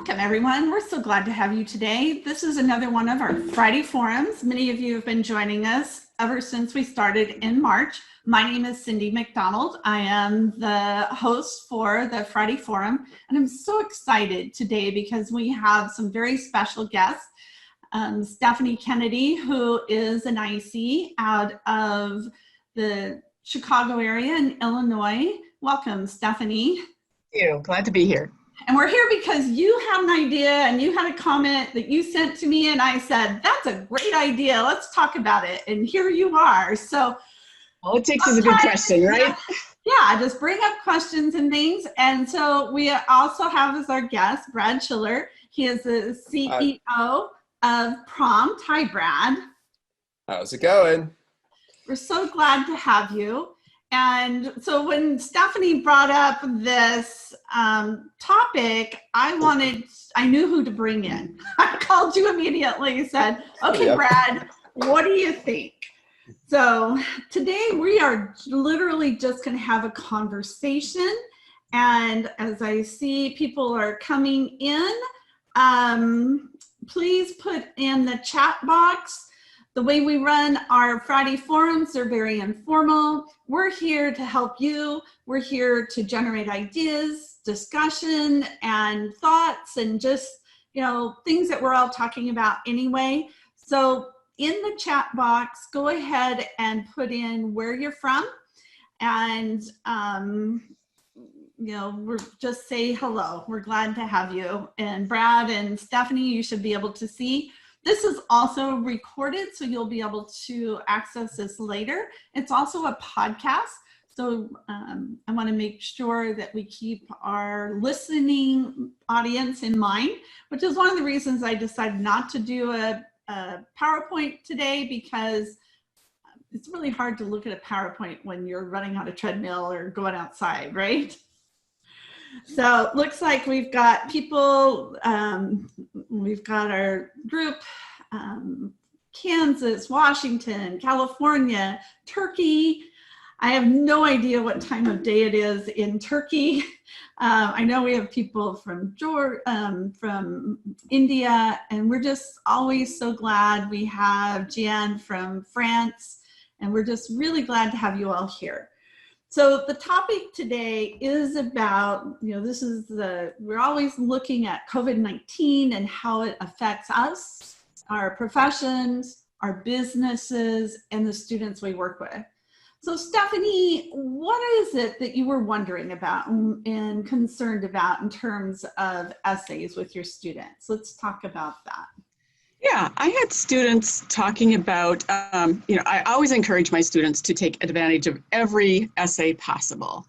Welcome, everyone. We're so glad to have you today. This is another one of our Friday forums. Many of you have been joining us ever since we started in March. My name is Cyndy McDonald. I am the host for the Friday Forum, and I'm so excited today because we have some very special guests. Stephanie Kennedy, who is an IC out of the Chicago area in Illinois. Welcome, Stephanie. Thank you. Glad to be here. And we're here because you had an idea and you had a comment that you sent to me, and I said, that's a great idea. Let's talk about it. And here you are. So all it takes is a good question, right? Yeah, just bring up questions and things. And so we also have as our guest, Brad Schiller. He is the CEO of Prompt. Hi, Brad. How's it going? We're so glad to have you. And so when Stephanie brought up this topic, I knew who to bring in. I called you immediately, said, okay, yep. Brad, what do you think? So today we are literally just going to have a conversation. And as I see people are coming in, please put in the chat box. The way we run our Friday forums, they're very informal. We're here to help you. We're here to generate ideas, discussion, and thoughts, and just, things that we're all talking about anyway. So in the chat box, go ahead and put in where you're from, and we're just say hello. We're glad to have you. And Brad and Stephanie, you should be able to see. This is also recorded, so you'll be able to access this later. It's also a podcast, so I want to make sure that we keep our listening audience in mind, which is one of the reasons I decided not to do a PowerPoint today, because it's really hard to look at a PowerPoint when you're running on a treadmill or going outside, right? So looks like we've got people, we've got our group, Kansas, Washington, California, Turkey. I have no idea what time of day it is in Turkey. I know we have people from from India, and we're just always so glad. We have Jan from France, and we're just really glad to have you all here. So the topic today is about, we're always looking at COVID-19 and how it affects us, our professions, our businesses, and the students we work with. So Stephanie, what is it that you were wondering about and concerned about in terms of essays with your students? Let's talk about that. Yeah, I had students talking about, I always encourage my students to take advantage of every essay possible.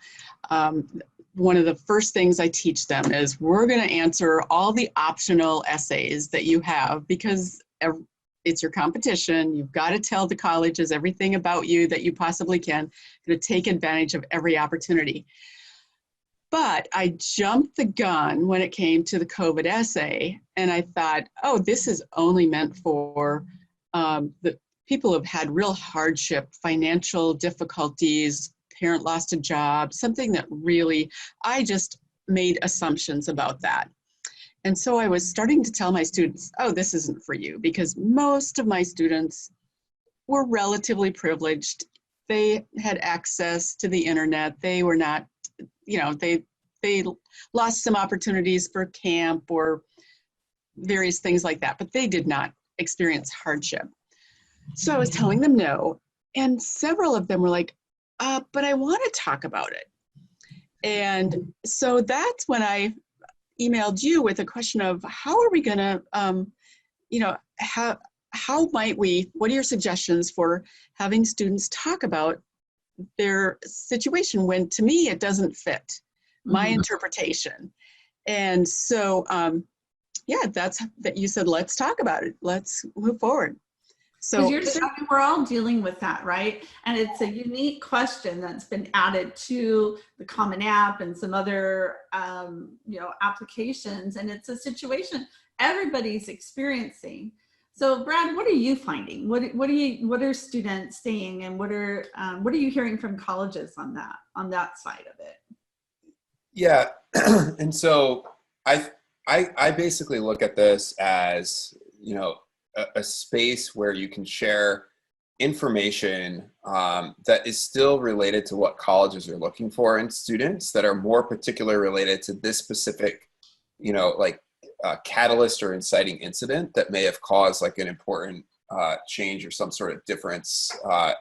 One of the first things I teach them is we're going to answer all the optional essays that you have, because it's your competition. You've got to tell the colleges everything about you that you possibly can. You're going to take advantage of every opportunity. But I jumped the gun when it came to the COVID essay, and I thought, oh, this is only meant for the people who have had real hardship, financial difficulties, parent lost a job, something that really, I just made assumptions about that. And so I was starting to tell my students, oh, this isn't for you, because most of my students were relatively privileged. They had access to the internet. They were not, they lost some opportunities for camp or various things like that, but they did not experience hardship. So I was telling them no, and several of them were like, but I want to talk about it. And so that's when I emailed you with a question of how are we going to, how might we, what are your suggestions for having students talk about their situation when, to me, it doesn't fit my interpretation. And so, that's that you said, let's talk about it. Let's move forward. So we're all dealing with that, right? And it's a unique question that's been added to the Common App and some other, applications. And it's a situation everybody's experiencing. So Brad, what are you finding? What are students saying, and what are you hearing from colleges on that side of it? Yeah, and so I I basically look at this as, a space where you can share information that is still related to what colleges are looking for in students, that are more particularly related to this specific, catalyst or inciting incident that may have caused like an important change or some sort of difference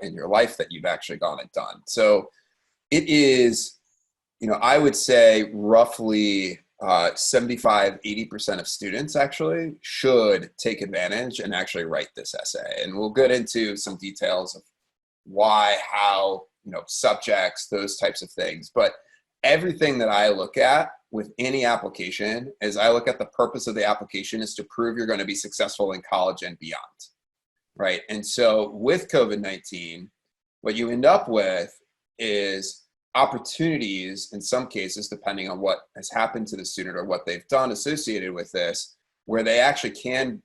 in your life that you've actually gone and done. So it is, I would say roughly 75–80% of students actually should take advantage and actually write this essay. And we'll get into some details of why, how, subjects, those types of things. But everything that I look at with any application is I look at the purpose of the application is to prove you're going to be successful in college and beyond, right? And so with COVID-19, what you end up with is opportunities in some cases, depending on what has happened to the student or what they've done associated with this, where they actually can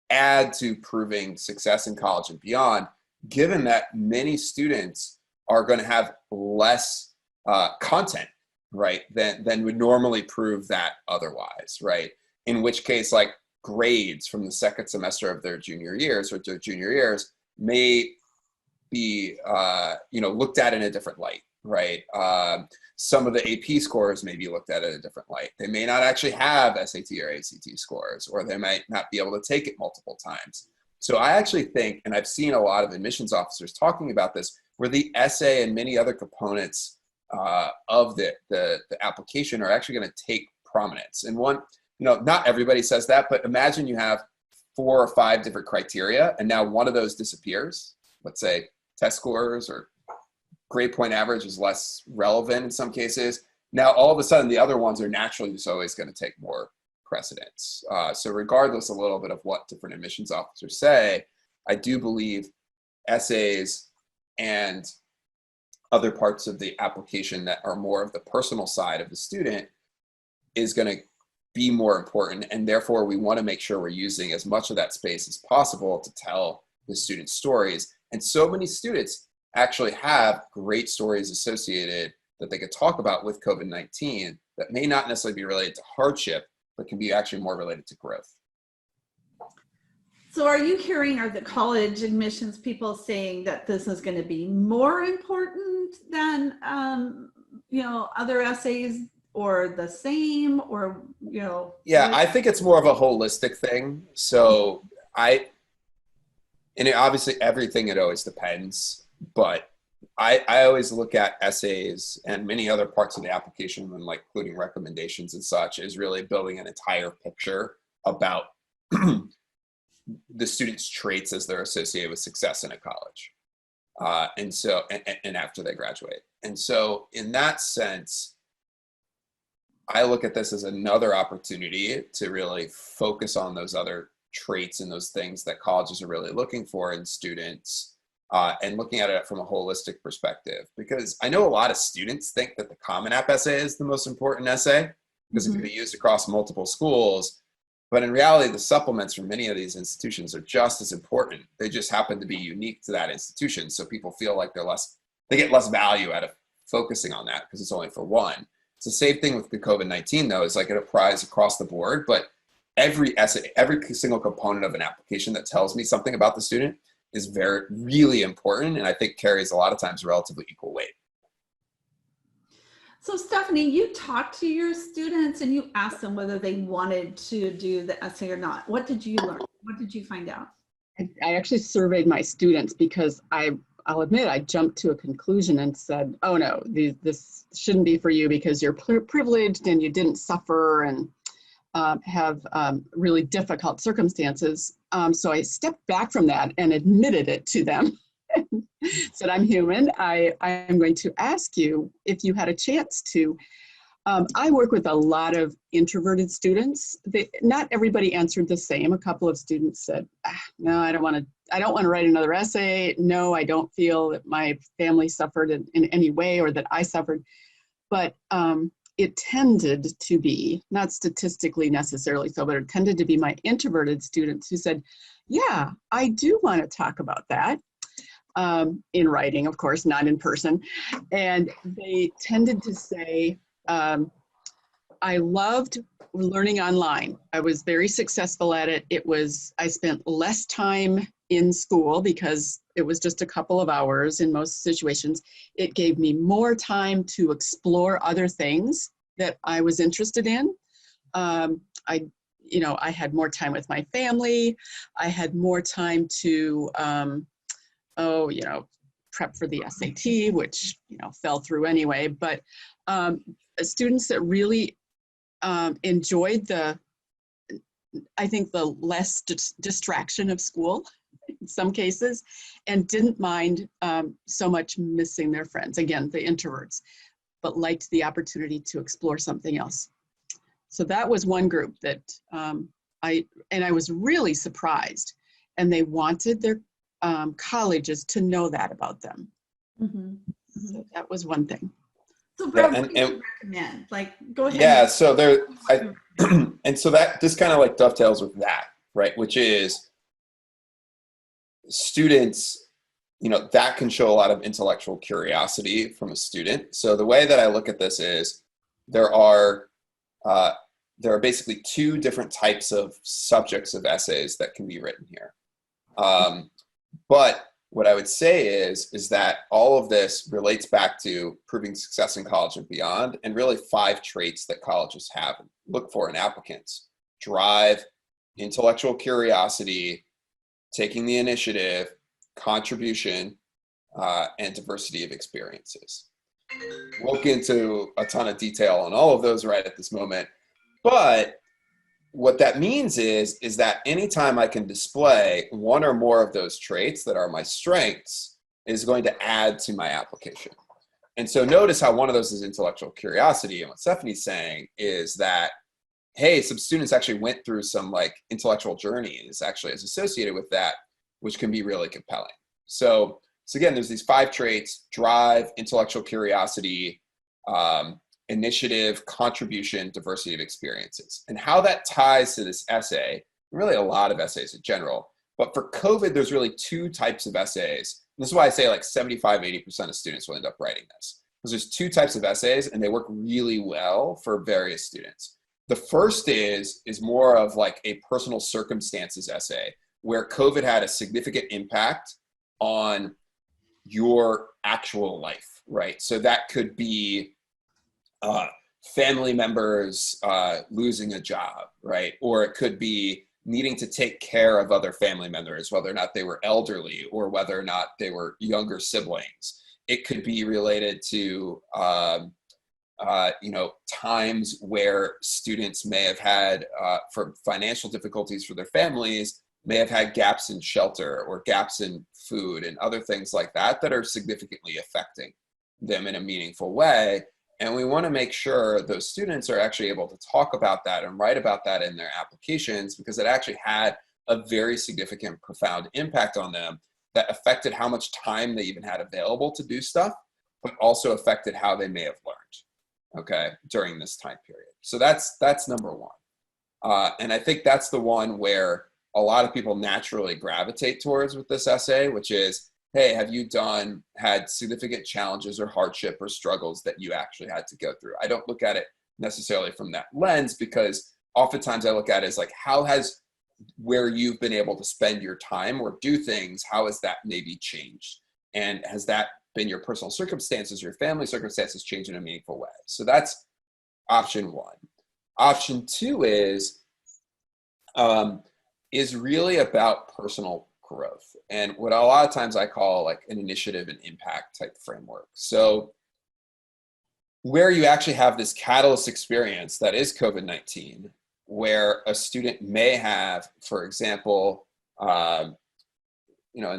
add to proving success in college and beyond, given that many students are going to have less content, right, than would normally prove that otherwise, right? In which case, like grades from the second semester of their junior years or their junior years may be, looked at in a different light. Right. Some of the AP scores may be looked at in a different light. They may not actually have SAT or ACT scores, or they might not be able to take it multiple times. So I actually think, and I've seen a lot of admissions officers talking about this, where the essay and many other components of the application are actually going to take prominence. And one, not everybody says that, but imagine you have 4 or 5 different criteria, and now one of those disappears. Let's say test scores or grade point average is less relevant in some cases. Now, all of a sudden, the other ones are naturally just always going to take more precedence. So regardless a little bit of what different admissions officers say, I do believe essays and other parts of the application that are more of the personal side of the student is going to be more important. And therefore, we want to make sure we're using as much of that space as possible to tell the students' stories. And so many students actually have great stories associated that they could talk about with COVID-19 that may not necessarily be related to hardship, but can be actually more related to growth. So are you hearing, are the college admissions people saying that this is going to be more important than, other essays, or the same, or, Yeah, I think it's more of a holistic thing. So obviously everything, it always depends. But I always look at essays and many other parts of the application, when like including recommendations and such, is really building an entire picture about the students' traits as they're associated with success in a college, and after they graduate. And so in that sense, I look at this as another opportunity to really focus on those other traits and those things that colleges are really looking for in students. And looking at it from a holistic perspective, because I know a lot of students think that the Common App essay is the most important essay because it can be used across multiple schools. But in reality, the supplements from many of these institutions are just as important. They just happen to be unique to that institution. So people feel like they get less value out of focusing on that because it's only for one. It's the same thing with the COVID-19 though. It's like it applies across the board, but every essay, every single component of an application that tells me something about the student is really important, and I think carries a lot of times relatively equal weight. So Stephanie, you talked to your students and you asked them whether they wanted to do the essay or not. What did you learn? What did you find out? I actually surveyed my students because I'll admit I jumped to a conclusion and said, oh no, this shouldn't be for you because you're privileged and you didn't suffer and have really difficult circumstances. So I stepped back from that and admitted it to them. Said, I'm human. I am going to ask you if you had a chance to. I work with a lot of introverted students. Not everybody answered the same. A couple of students said, no, I don't want to write another essay. No, I don't feel that my family suffered in any way or that I suffered. But it tended to be, not statistically necessarily so, but it tended to be my introverted students who said, yeah, I do want to talk about that. In writing, of course, not in person. And they tended to say, I loved learning online. I was very successful at it. I spent less time in school because it was just a couple of hours in most situations. It gave me more time to explore other things that I was interested in. I had more time with my family. I had more time to, prep for the SAT, which, fell through anyway. But students that really enjoyed the less distraction of school in some cases, and didn't mind so much missing their friends. Again, the introverts, but liked the opportunity to explore something else. So that was one group that I was really surprised, and they wanted their colleges to know that about them. Mm-hmm. So that was one thing. So Brad, what do you recommend? Like, go ahead. Yeah, so and so that this kind of like dovetails with that, right? Which is students, that can show a lot of intellectual curiosity from a student. So the way that I look at this is there are basically two different types of subjects of essays that can be written here. But what I would say is that all of this relates back to proving success in college and beyond, and really 5 traits that colleges have look for in applicants: drive, intellectual curiosity, taking the initiative, contribution, and diversity of experiences. We'll get into a ton of detail on all of those right at this moment, but what that means is that anytime I can display one or more of those traits that are my strengths is going to add to my application. And so notice how one of those is intellectual curiosity. And what Stephanie's saying is that, hey, some students actually went through some like intellectual journey and is actually is associated with that, which can be really compelling. So again, there's these 5 traits: drive, intellectual curiosity, initiative, contribution, diversity of experiences. And how that ties to this essay, really a lot of essays in general, but for COVID, there's really 2 types of essays. And this is why I say like 75-80% of students will end up writing this, because there's 2 types of essays and they work really well for various students. The first is more of like a personal circumstances essay, where COVID had a significant impact on your actual life, right? So that could be family members losing a job, right? Or it could be needing to take care of other family members, whether or not they were elderly or whether or not they were younger siblings. It could be related to, times where students may have had, for financial difficulties for their families, may have had gaps in shelter or gaps in food and other things like that that are significantly affecting them in a meaningful way. And we want to make sure those students are actually able to talk about that and write about that in their applications, because it actually had a very significant, profound impact on them that affected how much time they even had available to do stuff, but also affected how they may have learned, okay, during this time period. So that's number one. And I think that's the one where a lot of people naturally gravitate towards with this essay, which is, hey, have you had significant challenges or hardship or struggles that you actually had to go through? I don't look at it necessarily from that lens, because oftentimes I look at it as like, how has where you've been able to spend your time or do things, how has that maybe changed? And has that been your personal circumstances, your family circumstances changed in a meaningful way? So that's option 1. Option 2 is really about personal growth, and what a lot of times I call like an initiative and impact type framework. So where you actually have this catalyst experience that is COVID-19, where a student may have, for example, in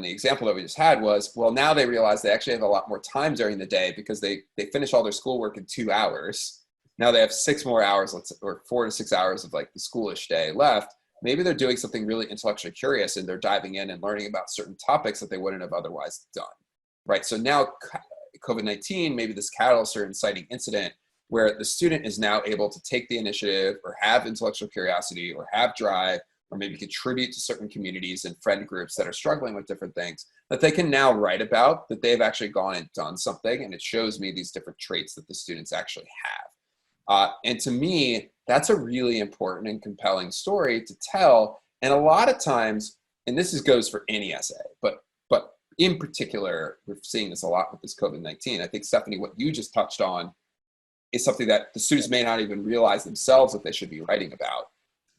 the example that we just had was, well, now they realize they actually have a lot more time during the day because they finish all their schoolwork in 2 hours. Now they have 6 more hours, or 4 to 6 hours of like the schoolish day left. Maybe they're doing something really intellectually curious and they're diving in and learning about certain topics that they wouldn't have otherwise done, right? So now COVID-19, maybe this catalyst or inciting incident where the student is now able to take the initiative or have intellectual curiosity or have drive or maybe contribute to certain communities and friend groups that are struggling with different things that they can now write about, that they've actually gone and done something. And it shows me these different traits that the students actually have. And to me, that's a really important and compelling story to tell. And a lot of times, and goes for any essay, but in particular, we're seeing this a lot with this COVID-19. I think, Stephanie, what you just touched on is something that the students may not even realize themselves that they should be writing about,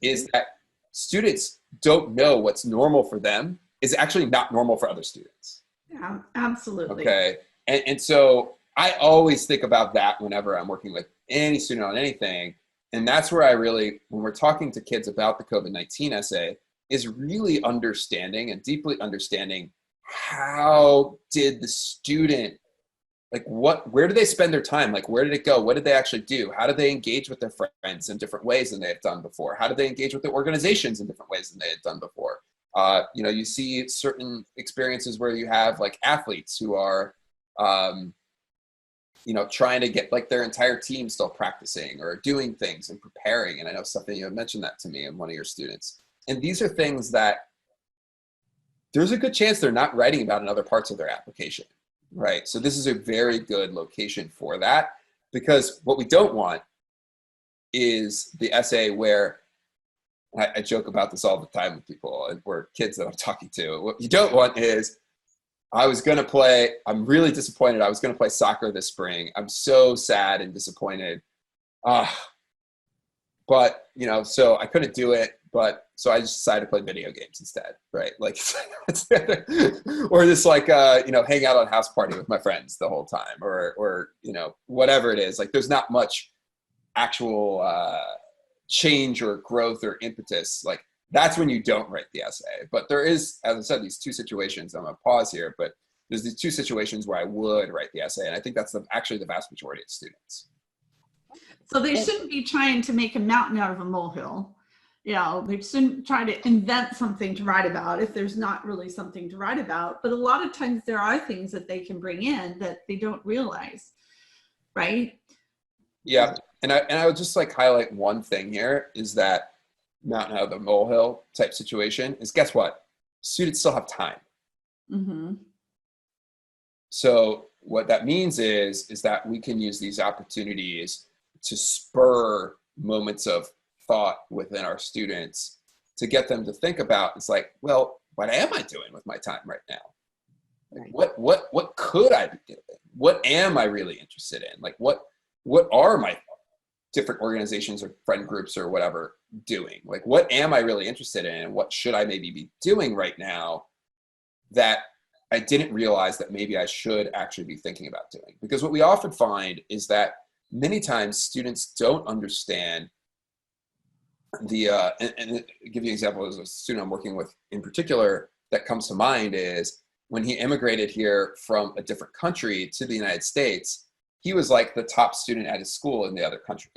is that students don't know what's normal for them is actually not normal for other students. Yeah, absolutely. Okay. And so I always think about that whenever I'm working with any student on anything. And that's where I really, when we're talking to kids about the COVID-19 essay, is really understanding and deeply understanding how did the student, like where did they spend their time? Like, where did it go? What did they actually do? How did they engage with their friends in different ways than they had done before? How did they engage with their organizations in different ways than they had done before? You see certain experiences where you have like athletes who are, trying to get like their entire team still practicing or doing things and preparing. And I know something you had mentioned that to me in one of your students. And these are things that there's a good chance they're not writing about in other parts of their application, right? So this is a very good location for that, because what we don't want is the essay where, I joke about this all the time with people and or kids that I'm talking to. What you don't want is, I'm really disappointed. I was going to play soccer this spring. I'm so sad and disappointed. But, so I couldn't do it. But so I just decided to play video games instead, right? Like, or just like, hang out on house party with my friends the whole time, or whatever it is. Like, there's not much actual change or growth or impetus. Like, that's when you don't write the essay. But there is, as I said, these two situations. I'm gonna pause here, but there's these two situations where I would write the essay, and I think that's actually the vast majority of students. So they shouldn't be trying to make a mountain out of a molehill. They shouldn't try to invent something to write about if there's not really something to write about. But a lot of times there are things that they can bring in that they don't realize, right? Yeah, and I would just like highlight one thing here is that mountain out of the molehill type situation is, guess what? Students still have time. Mm-hmm. So what that means is that we can use these opportunities to spur moments of thought within our students to get them to think about, it's like, well, what am I doing with my time right now? Like, what could I be doing? What am I really interested in? Like, what are my different organizations or friend groups or whatever doing? Like, what am I really interested in? And what should I maybe be doing right now that I didn't realize that maybe I should actually be thinking about doing? Because what we often find is that many times students don't understand and give you an example as a student I'm working with in particular that comes to mind is when he immigrated here from a different country to the United States, he was like the top student at his school in the other country.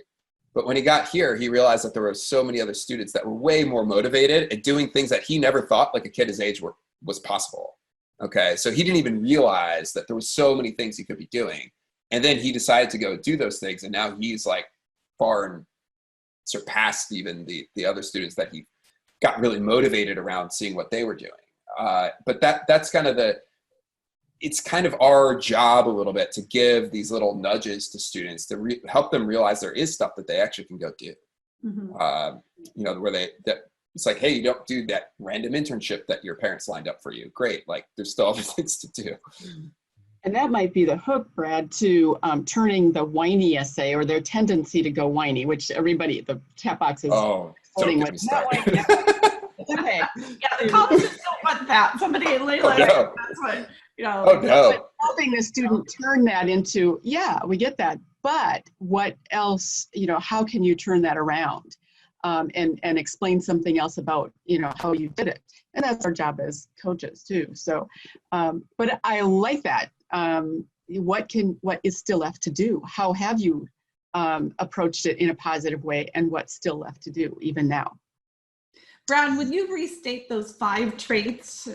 But when he got here, he realized that there were so many other students that were way more motivated at doing things that he never thought, like a kid his age, was possible. Okay, so he didn't even realize that there were so many things he could be doing. And then he decided to go do those things. And now he's like far and surpassed even the other students that he got really motivated around seeing what they were doing. But that's kind of it's kind of our job a little bit to give these little nudges to students to help them realize there is stuff that they actually can go do. Mm-hmm. Where it's like, hey, you don't do that random internship that your parents lined up for you. Great. Like, there's still other things to do. And that might be the hook, Brad, to turning the whiny essay or their tendency to go whiny, which everybody, the chat box is voting with. Okay. Yeah, the colleges don't want that. Somebody later, that's what, helping the student turn that into, yeah, we get that. But what else, how can you turn that around and explain something else about, how you did it? And that's our job as coaches too. So, but I like that. What is still left to do? How have you approached it in a positive way, and what's still left to do even now? Brad, would you restate those 5 traits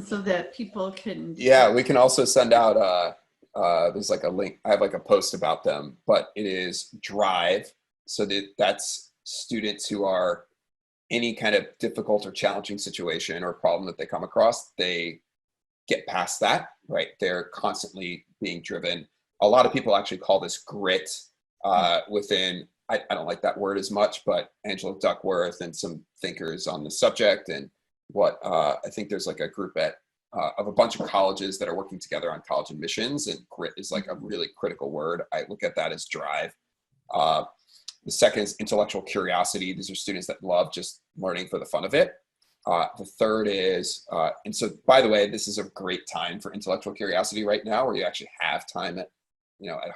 so that people can? Yeah, we can also send out, there's like a link. I have like a post about them, but it is drive. So that's students who are any kind of difficult or challenging situation or problem that they come across, they get past that, right? They're constantly being driven. A lot of people actually call this grit within I don't like that word as much, but Angela Duckworth and some thinkers on the subject, and what I think there's like a group of a bunch of colleges that are working together on college admissions, and grit is like a really critical word. I look at that as drive. The second is intellectual curiosity. These are students that love just learning for the fun of it. The third is, and so by the way, this is a great time for intellectual curiosity right now, where you actually have time at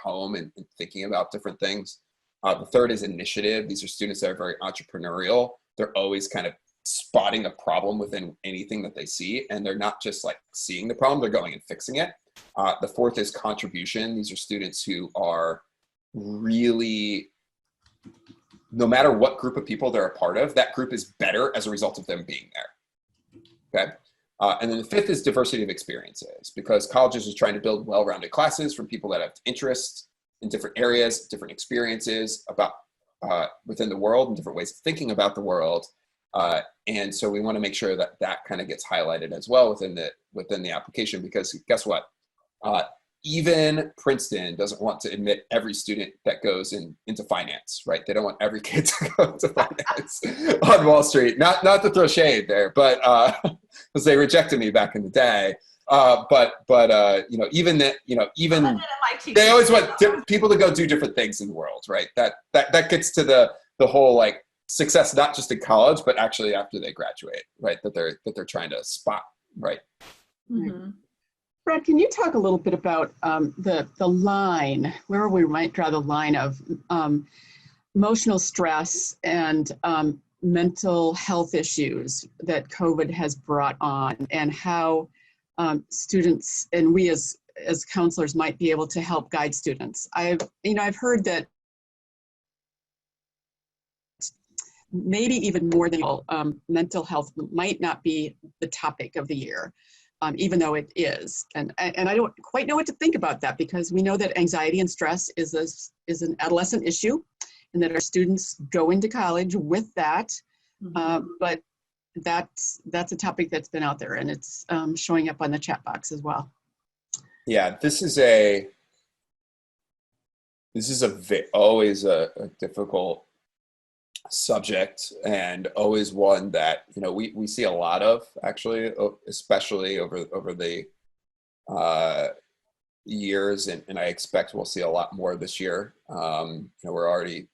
home and thinking about different things. The third is initiative. These are students that are very entrepreneurial. They're always kind of spotting a problem within anything that they see, and they're not just like seeing the problem, they're going and fixing it. The fourth is contribution. These are students who are really, no matter what group of people they're a part of, that group is better as a result of them being there. Okay. And then the fifth is diversity of experiences, because colleges are trying to build well-rounded classes from people that have interest in different areas, different experiences about within the world, and different ways of thinking about the world. And so we want to make sure that that kind of gets highlighted as well within the application, because guess what? Even Princeton doesn't want to admit every student that goes into finance, right? They don't want every kid to go into finance on Wall Street. Not to throw shade there, but because they rejected me back in the day. Even they always want people to go do different things in the world, right? That gets to the whole like success, not just in college, but actually after they graduate, right? That they're trying to spot, right? Mm-hmm. Brad, can you talk a little bit about the line, where we might draw the line of emotional stress and mental health issues that COVID has brought on, and how students and we as counselors might be able to help guide students? I've heard that maybe even more than mental health might not be the topic of the year. Even though it is. And I don't quite know what to think about that, because we know that anxiety and stress is an adolescent issue, and that our students go into college with that. Mm-hmm. But that's a topic that's been out there, and it's showing up on the chat box as well. Yeah, this is always a difficult subject, and always one that we see a lot of, actually, especially over the years, and I expect we'll see a lot more this year. We're already,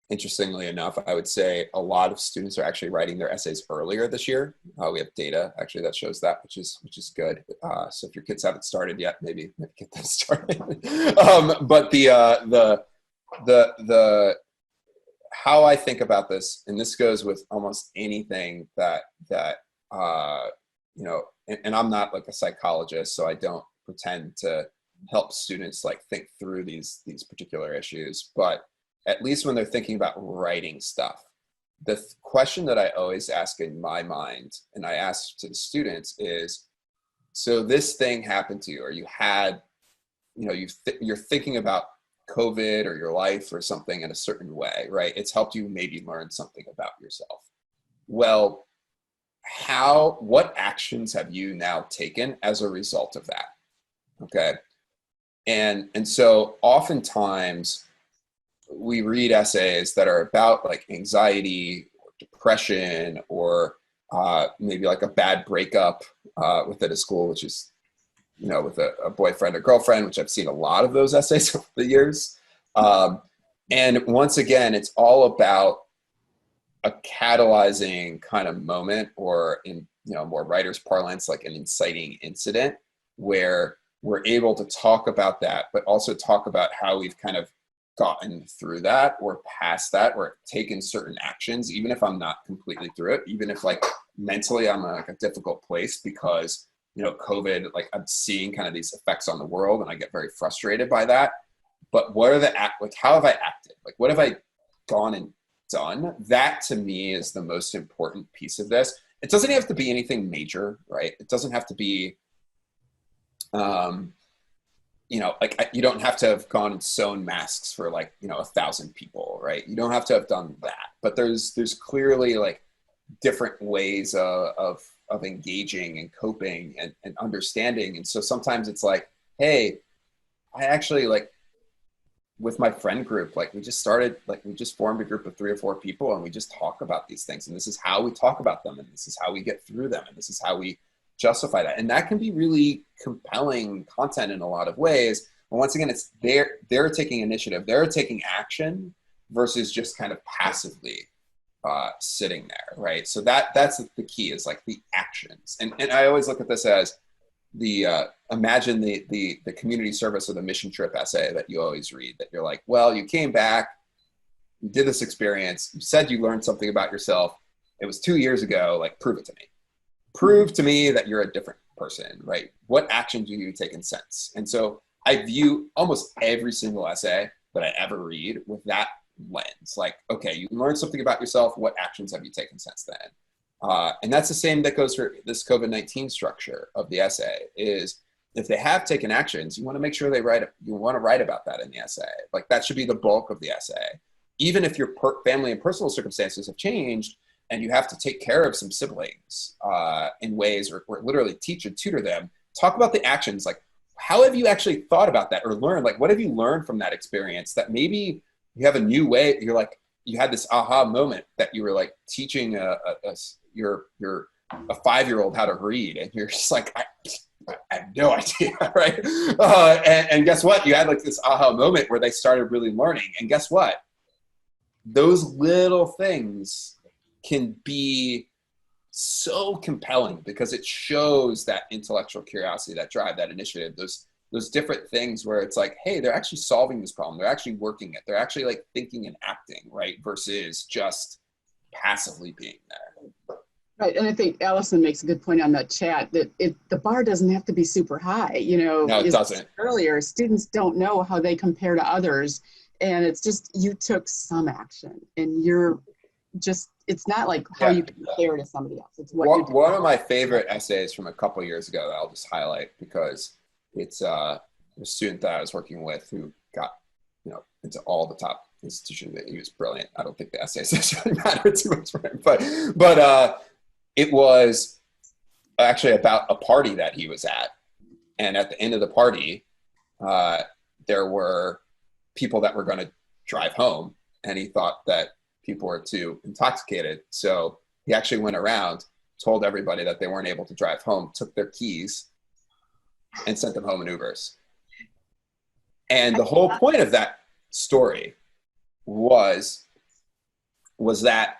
interestingly enough, I would say a lot of students are actually writing their essays earlier this year. We have data actually that shows that, which is good. So if your kids haven't started yet, maybe get them started. But the how I think about this, and this goes with almost anything that and I'm not like a psychologist, so I don't pretend to help students like think through these particular issues, but at least when they're thinking about writing stuff, the question that I always ask in my mind, and I ask to the students, is, so this thing happened to you, or you had, you're thinking about COVID or your life or something in a certain way, right? It's helped you maybe learn something about yourself. Well, what actions have you now taken as a result of that? Okay. And so oftentimes we read essays that are about like anxiety or depression, or maybe like a bad breakup within a school, which is with a boyfriend or girlfriend, which I've seen a lot of those essays over the years. And once again, it's all about a catalyzing kind of moment, or in more writer's parlance, like an inciting incident, where we're able to talk about that, but also talk about how we've kind of gotten through that, or past that, or taken certain actions, even if I'm not completely through it, even if like mentally I'm in like a difficult place because COVID, like I'm seeing kind of these effects on the world, and I get very frustrated by that. But what are how have I acted? Like, what have I gone and done? That to me is the most important piece of this. It doesn't have to be anything major, right? It doesn't have to be, you don't have to have gone and sewn masks for 1,000 people, right? You don't have to have done that. But there's clearly like different ways of engaging and coping and understanding. And so sometimes it's like, hey, I actually with my friend group, like we just formed a group of 3 or 4 people, and we just talk about these things, and this is how we talk about them, and this is how we get through them, and this is how we justify that. And that can be really compelling content in a lot of ways. But once again, it's they're taking initiative, they're taking action versus just kind of passively sitting there, right? So that's the key, is like the actions. And I always look at this as imagine the community service or the mission trip essay that you always read, that you're like, well, you came back, you did this experience, you said you learned something about yourself, it was 2 years ago, like, prove it to me. Prove to me that you're a different person, right? What actions do you take in sense? And so I view almost every single essay that I ever read with that lens. Like, okay, you learned something about yourself, what actions have you taken since then? And that's the same that goes for this COVID-19 structure of the essay, is if they have taken actions, you want to make sure you want to write about that in the essay. Like, that should be the bulk of the essay. Even if your family and personal circumstances have changed and you have to take care of some siblings in ways, or literally teach and tutor them, talk about the actions. Like, how have you actually thought about that or learned? Like, what have you learned from that experience that maybe you have a new way? You're like, you had this aha moment that you were like teaching your a 5-year-old how to read, and you're just like, I have no idea, right? And guess what? You had like this aha moment where they started really learning. And guess what? Those little things can be so compelling because it shows that intellectual curiosity, that drive, that initiative, those different things where it's like, hey, they're actually solving this problem. They're actually working it. They're actually like thinking and acting, right? Versus just passively being there. Right, and I think Allison makes a good point on that chat, that the bar doesn't have to be super high. You know, no, it doesn't. Earlier, students don't know how they compare to others, and it's just, you took some action, and you're just, it's not like how you compare to somebody else. It's what one of my favorite essays from a couple of years ago that I'll just highlight, because it's a student that I was working with who got, into all the top institutions. He was brilliant. I don't think the essays necessarily mattered too much for him, but it was actually about a party that he was at. And at the end of the party, there were people that were going to drive home, and he thought that people were too intoxicated. So he actually went around, told everybody that they weren't able to drive home, took their keys, and sent them home in Ubers. And the whole point of that story was that,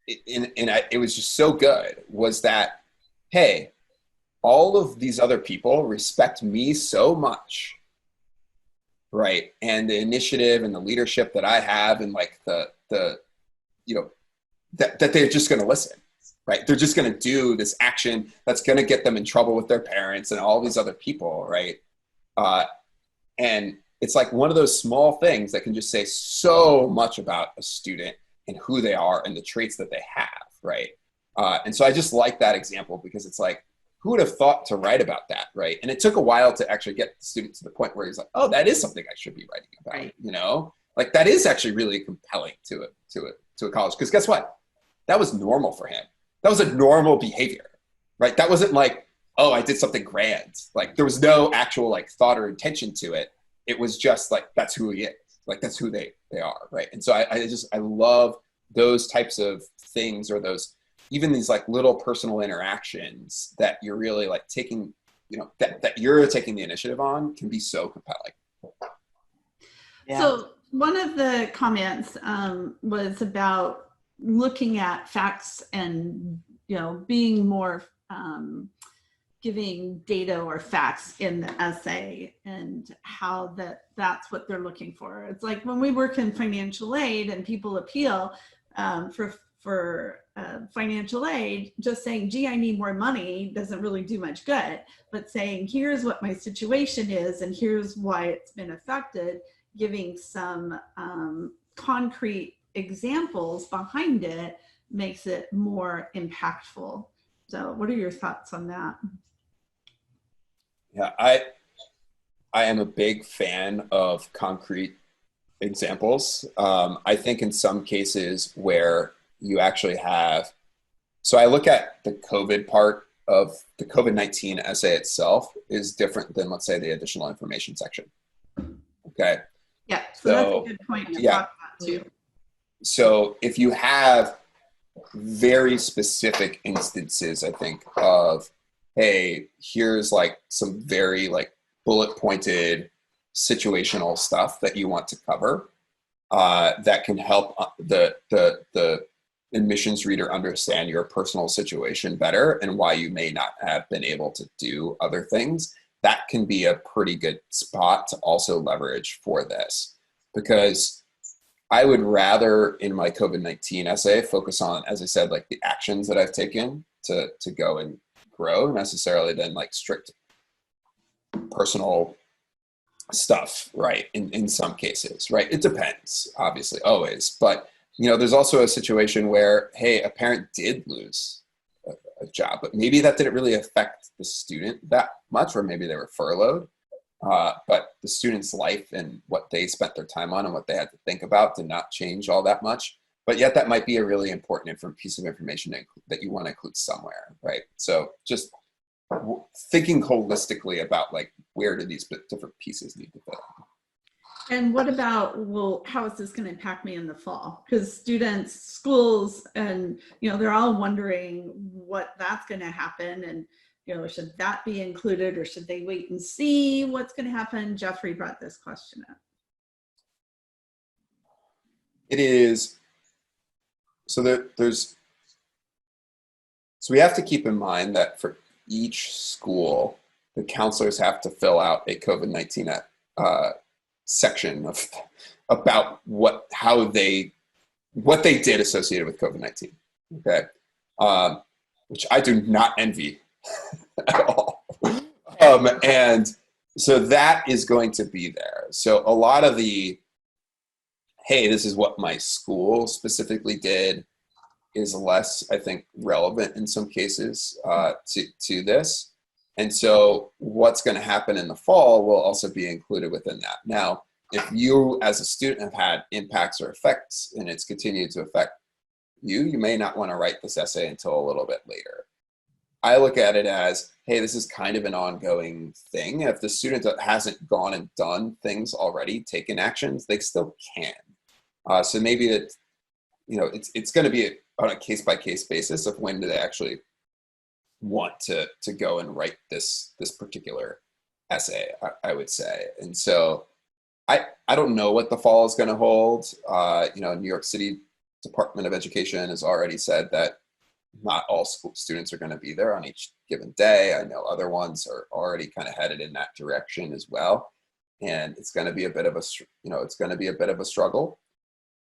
it was just so good, was that, hey, all of these other people respect me so much, right? And the initiative and the leadership that I have, and like that they're just going to listen, right? They're just going to do this action that's going to get them in trouble with their parents and all these other people, right? And it's like one of those small things that can just say so much about a student and who they are and the traits that they have, right? And so I just like that example, because it's like, who would have thought to write about that, right? And it took a while to actually get the student to the point where he's like, oh, that is something I should be writing about, right. Like, that is actually really compelling to a college, because guess what? That was normal for him. That was a normal behavior, right? That wasn't like, oh, I did something grand. Like, there was no actual like thought or intention to it. It was just like, that's who he is. Like, that's who they are, right? And so I love those types of things, or those, even these like little personal interactions that you're really like taking, that you're taking the initiative on, can be so compelling. Yeah. So one of the comments was about looking at facts and, being more giving data or facts in the essay, and how that's what they're looking for. It's like when we work in financial aid and people appeal for financial aid, just saying, gee, I need more money, doesn't really do much good. But saying, here's what my situation is, and here's why it's been affected, giving some concrete examples behind it, makes it more impactful. So what are your thoughts on that? Yeah, I am a big fan of concrete examples. I think in some cases where you actually have, so I look at the COVID part of the COVID-19 essay itself is different than, let's say, the additional information section. Okay. Yeah, so that's a good point to talk about too. So if you have very specific instances, I think, of, hey, here's like some very like bullet pointed situational stuff that you want to cover, that can help the admissions reader understand your personal situation better and why you may not have been able to do other things. That can be a pretty good spot to also leverage for this, because I would rather in my COVID-19 essay focus on, as I said, like the actions that I've taken to go and grow necessarily than like strict personal stuff, right? In some cases, right? It depends, obviously, always. But, you know, there's also a situation where, hey, a parent did lose a job, but maybe that didn't really affect the student that much, or maybe they were furloughed. But the student's life and what they spent their time on and what they had to think about did not change all that much. But yet that might be a really important piece of information that you want to include somewhere, right? So just thinking holistically about like, where do these different pieces need to fit? And what about, well, how is this going to impact me in the fall? Because students, schools, and, you know, they're all wondering what that's going to happen. And, you know, should that be included or should they wait and see what's going to happen? Jeffrey brought this question up. It is, so so we have to keep in mind that for each school, the counselors have to fill out a COVID-19 section about what they did associated with COVID-19. Okay, which I do not envy at all. And so that is going to be there. So a lot of the, hey, this is what my school specifically did, is less, I think, relevant in some cases to this. And so what's going to happen in the fall will also be included within that. Now, if you as a student have had impacts or effects and it's continued to affect you, you may not want to write this essay until a little bit later. I look at it as, hey, this is kind of an ongoing thing. If the student hasn't gone and done things already, taken actions, they still can. So maybe that, you know, it's going to be on a case-by-case basis of when do they actually want to go and write this particular essay, I would say. And so I don't know what the fall is going to hold. You know, New York City Department of Education has already said that not all students are going to be there on each given day. I know other ones are already kind of headed in that direction as well. And it's going to be a bit of a, you know, it's going to be a bit of a struggle,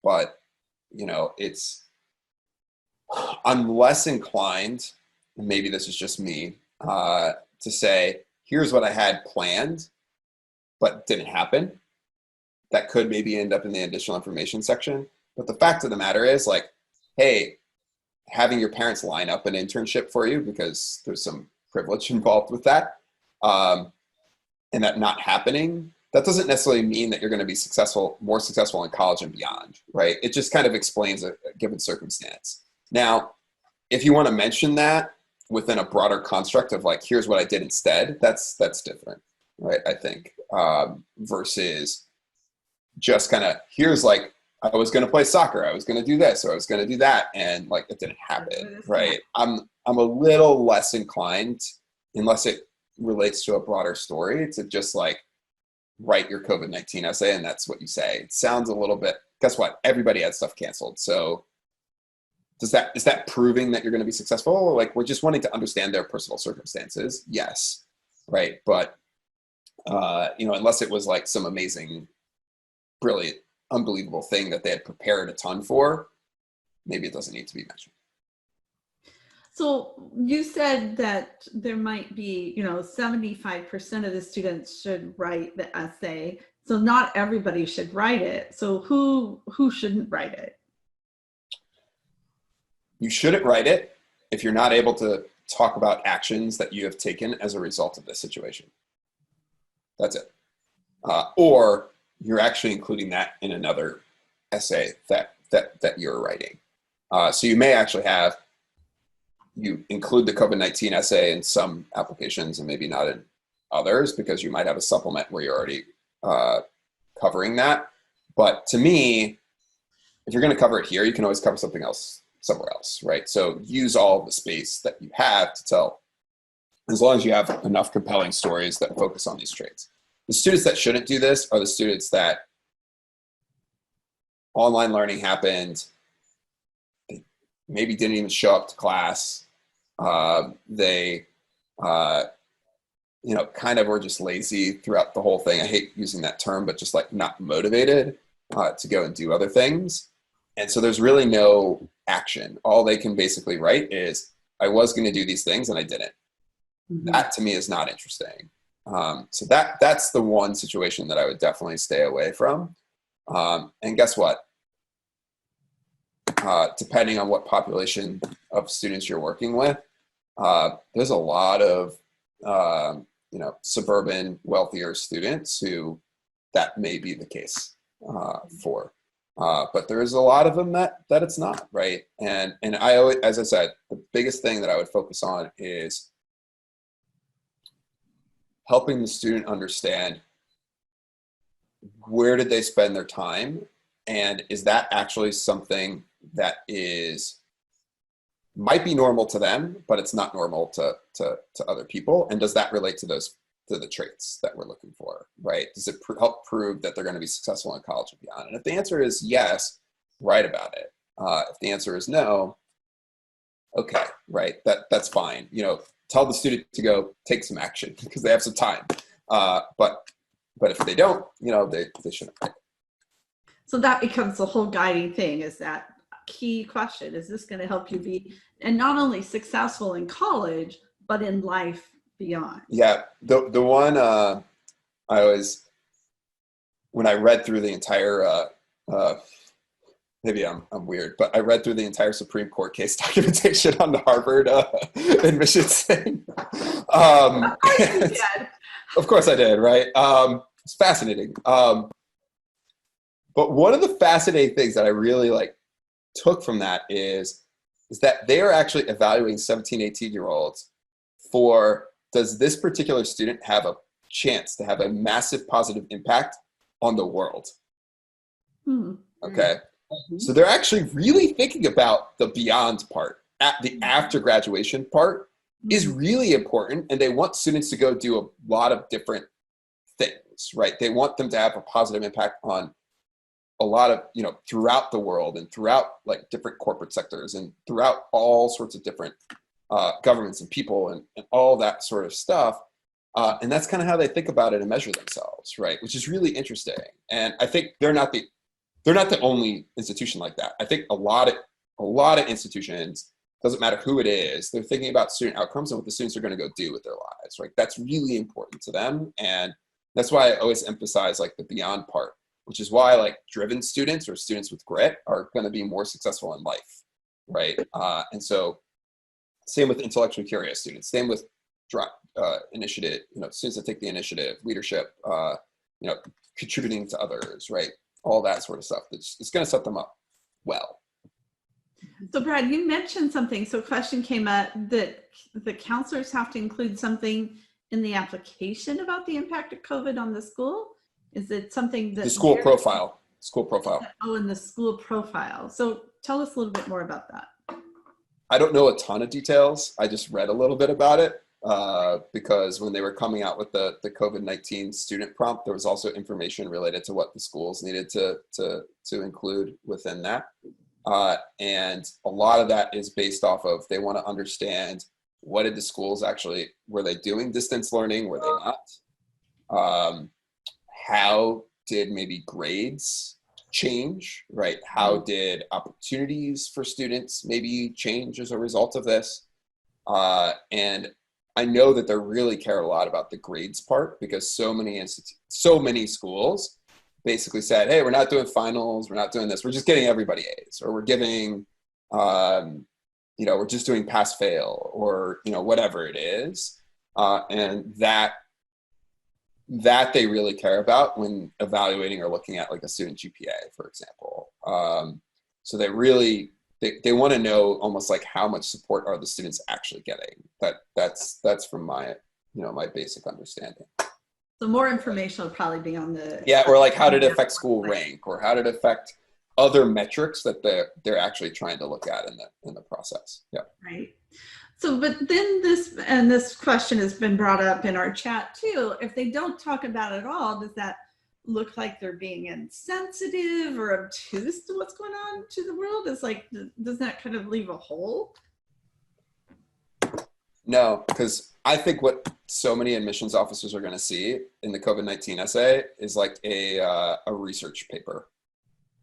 but, you know, I'm less inclined, and maybe this is just me, to say, here's what I had planned, but didn't happen. That could maybe end up in the additional information section. But the fact of the matter is, like, hey, having your parents line up an internship for you, because there's some privilege involved with that, and that not happening, that doesn't necessarily mean that you're going to be more successful in college and beyond, right? It just kind of explains a given circumstance. Now, if you want to mention that within a broader construct of like, here's what I did instead, that's different, right? I think, versus just kind of, here's like, I was going to play soccer, I was going to do this, or I was going to do that, and like it didn't happen, right? I'm a little less inclined, unless it relates to a broader story, to just like write your COVID-19 essay and that's what you say. It sounds a little bit, guess what? Everybody had stuff canceled. So is that proving that you're going to be successful? Like, we're just wanting to understand their personal circumstances. Yes. Right. But, you know, unless it was like some amazing, brilliant, unbelievable thing that they had prepared a ton for, maybe it doesn't need to be mentioned. So you said that there might be, you know, 75% of the students should write the essay. So not everybody should write it. So who shouldn't write it? You shouldn't write it if you're not able to talk about actions that you have taken as a result of this situation. That's it. Or you're actually including that in another essay that you're writing. So you may actually have, you include the COVID-19 essay in some applications and maybe not in others, because you might have a supplement where you're already covering that. But to me, if you're going to cover it here, you can always cover something else somewhere else, right? So use all the space that you have to tell, as long as you have enough compelling stories that focus on these traits. The students that shouldn't do this are the students that online learning happened, they maybe didn't even show up to class. They, kind of were just lazy throughout the whole thing. I hate using that term, but just like not motivated to go and do other things. And so there's really no action. All they can basically write is, I was going to do these things and I didn't. Mm-hmm. That to me is not interesting. So that's the one situation that I would definitely stay away from. And guess what? Depending on what population of students you're working with, there's a lot of suburban wealthier students who that may be the case for. But there's a lot of them that it's not, right? And I always, as I said, the biggest thing that I would focus on is helping the student understand, where did they spend their time, and is that actually something that might be normal to them, but it's not normal to other people, and does that relate to the traits that we're looking for, right? Does it help prove that they're going to be successful in college and beyond? And if the answer is yes, write about it. If the answer is no, okay, right, that's fine. Tell the student to go take some action because they have some time. But if they don't, they shouldn't. So that becomes the whole guiding thing, is that key question. Is this going to help you be, and not only successful in college, but in life beyond? Yeah. The one I always, when I read through the entire, maybe I'm weird, but I read through the entire Supreme Court case documentation on the Harvard admissions thing. Of course I did, right? It's fascinating. But one of the fascinating things that I really took from that is that they are actually evaluating 17, 18-year-olds for, does this particular student have a chance to have a massive positive impact on the world? Okay. So they're actually really thinking about the beyond part. The after graduation part is really important, and they want students to go do a lot of different things, right? They want them to have a positive impact on a lot of, throughout the world and throughout different corporate sectors and throughout all sorts of different governments and people and all that sort of stuff. And that's kind of how they think about it and measure themselves, right? Which is really interesting. And I think they're not the only institution like that. I think a lot of institutions, doesn't matter who it is, they're thinking about student outcomes and what the students are going to go do with their lives, right? That's really important to them. And that's why I always emphasize the beyond part, which is why driven students or students with grit are going to be more successful in life, right? And so same with intellectually curious students, same with initiative, students that take the initiative, leadership, contributing to others, right? All that sort of stuff. It's going to set them up well. So Brad, you mentioned something. So a question came up that the counselors have to include something in the application about the impact of COVID on the school. Is it something that— The school profile. Oh, in the school profile. So tell us a little bit more about that. I don't know a ton of details. I just read a little bit about it because when they were coming out with the COVID-19 student prompt, there was also information related to what the schools needed to include within that. And a lot of that is based off of, they want to understand, what did the schools actually, were they doing distance learning? Were they not? How did maybe grades change, right? How did opportunities for students maybe change as a result of this? And I know that they really care a lot about the grades part, because so many schools basically said, hey, we're not doing finals, we're not doing this, we're just getting everybody A's, or we're giving, we're just doing pass fail, or, whatever it is. And that they really care about when evaluating or looking at a student GPA, for example. So they really they want to know almost like how much support are the students actually getting. That's from my, my basic understanding. So more information will probably be on the. Yeah, or like how did it affect school rank, or how did it affect other metrics that they're actually trying to look at in the process. Yeah. Right. So, but then this question has been brought up in our chat too. If they don't talk about it at all, does that look like they're being insensitive or obtuse to what's going on to the world? It's like, does that kind of leave a hole? No, because I think what so many admissions officers are going to see in the COVID-19 essay is like a research paper,